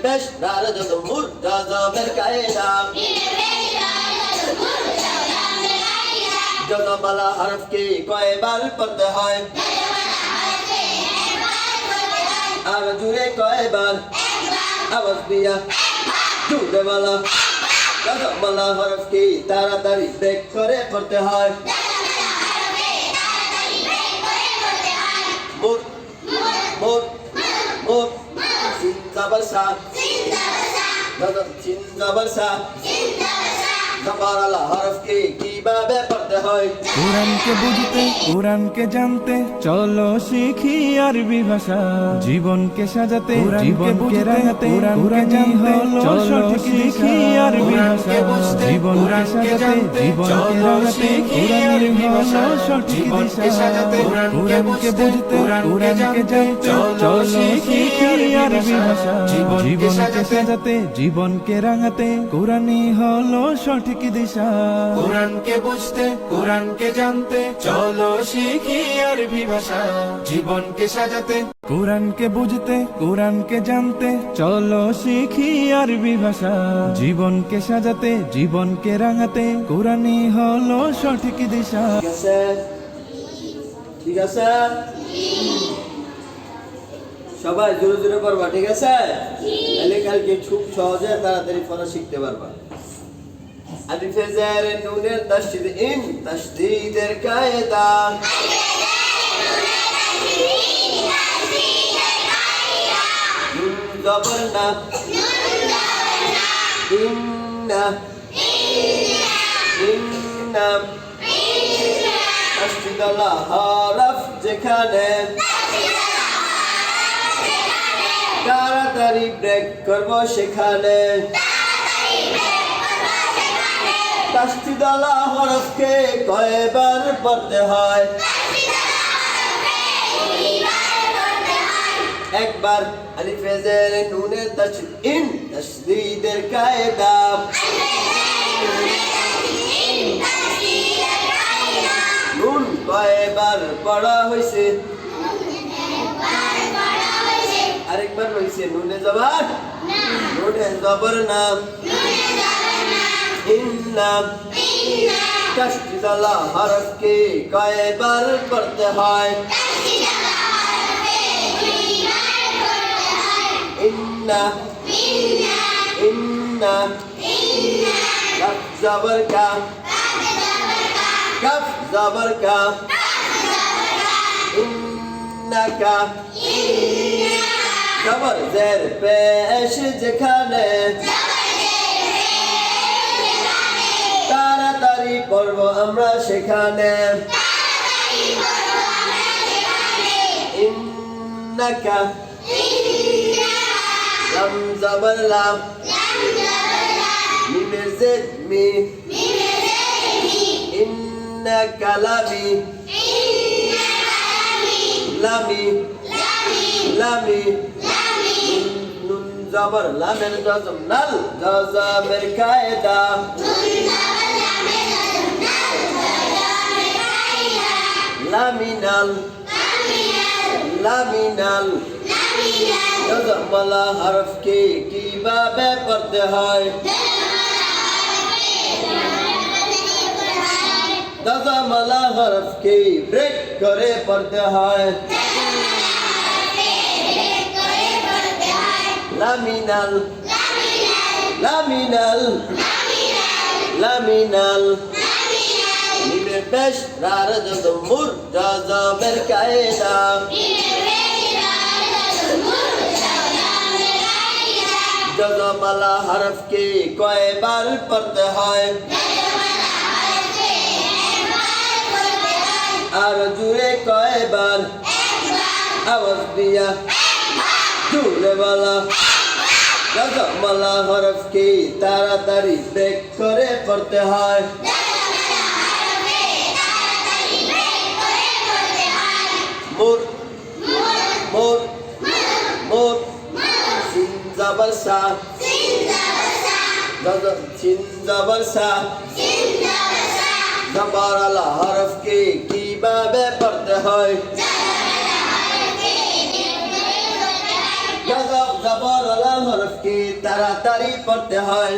পেশ রার মুর জজমের কায়দা জজমালা হরফ কি কয়বার পড়তে হয় আর জুড়ে কয়বার আওয়াজ দিয়া জুড়ে বলা জজমালা হরফ কি তাড়াতাড়ি ব্রেক করে পড়তে হয় মুর মুর মুর সিন জবর সা জজম সিন জবর সা জবরালা হরফ কি কিভাবে পড়তে হয় কোরআনকে বুঝতে কোরআনকে জানতে চলো শিখি আরবি ভাষা জীবনকে সাজাতে জীবনকে রাঙাতে কোরআনকে জানতে চলো শিখি আরবি ভাষা জীবনকে সাজাতে জীবনকে রাঙাতে কোরআনের ভাষা সঠিক দিশা কোরআনকে বুঝতে কোরআনকে জানতে চলো শিখি আরবি ভাষা জীবনকে সাজাতে জীবনকে রাঙাতে কোরআনই হলো সঠিক দিশা কোরআনকে বুঝতে কোরআনকে জানতে চলো শিখি আরবি ভাষা জীবনকে সাজাতে কোরআনকে বুঝতে কোরআনকে জানতে চলো শিখি আরবি ভাষা জীবনকে সাজাতে জীবনকে রাঙাতে কোরআনই হলো সঠিক দিশা ঠিক আছে ঠিক আছে সবাই জোরে জোরে পড়বা ঠিক আছে তাহলে কালকে খুব সহজে তাড়াতাড়ি পড়া শিখতে পারবা আলিফ জের নুনের তাসদীদ ইন তাসদীদের কায়দা নুন জবর না ইন্না ইন্না তাসদীদ আলা হরফ যেখানে তাড়াতাড়ি ব্রেক করবো সেখানে তাসদীদ আলা হরফকে কয়বার পড়তে হয় একবার আলিফ জের নুনের তাসদীদ ইন তাসদীদের কায়দা নুন কয়বার পড়া হইছে আরেকবার হইছে নুনে জবর নুনে জবর নাম ইন্না তাসদীদ আলা হরফকে কয়বার পড়তে হয় ইন্না ইন্না কাফ জবর কা কাফ জবর কা ইন্নাকা জবর জের পেশ যেখানে তাড়াতাড়ি পড়বো আমরা সেখানে ইন্নাকা লাম জবর লাম মিমের জেদ মি ইন্নাকা লামি লামি লামি নুন জবর লামের জজম নাল জজমের কায়দা লামিনাল লামিনাল জজমালা হরফকে কিভাবে পড়তে হয় জজমালা হরফকে ব্রেক করে পড়তে হয় লামিনাল লামিনাল লামিনাল মিমে পেশ রার মুর জজমের কায়দা জজমালা হরফকে কয়বার পড়তে হয় আর জুড়ে কয়বার আওয়াজ দিয়া জুড়ে বলা জজমালা হরফকে তাড়াতাড়ি ব্রেক করে পড়তে হয় মুর মুর মুর সিন জবর সা জজম সিন জবর সা জবরালা হরফকে কিভাবে পড়তে হয় জবর লাম হরফ কি তাড়াতাড়ি পড়তে হয়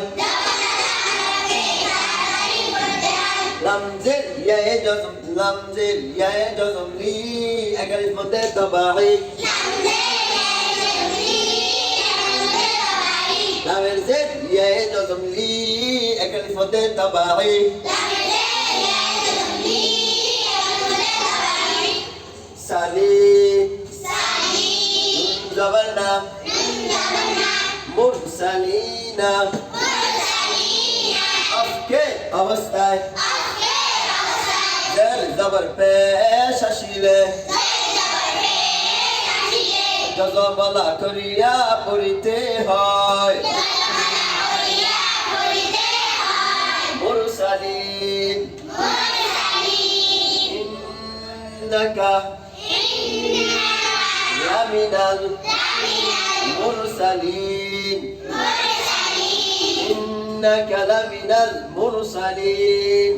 লাম জের ইয়া জজম লাম জের ইয়া জজম লি একালিফ মধ্যে তবাই লামের জের ইয়া জজম লি একালিফ মধ্যে তবাই সালি জবর না মুরসালিনা আফকে অবস্থায় জের জবর পেশ আসিলে জজমলা করিয়া পড়িতে হয় মুরসালিন ইন্নাকা লামিনাল মুরসালিন ইন্নাকা লামিনাল মুরসালিন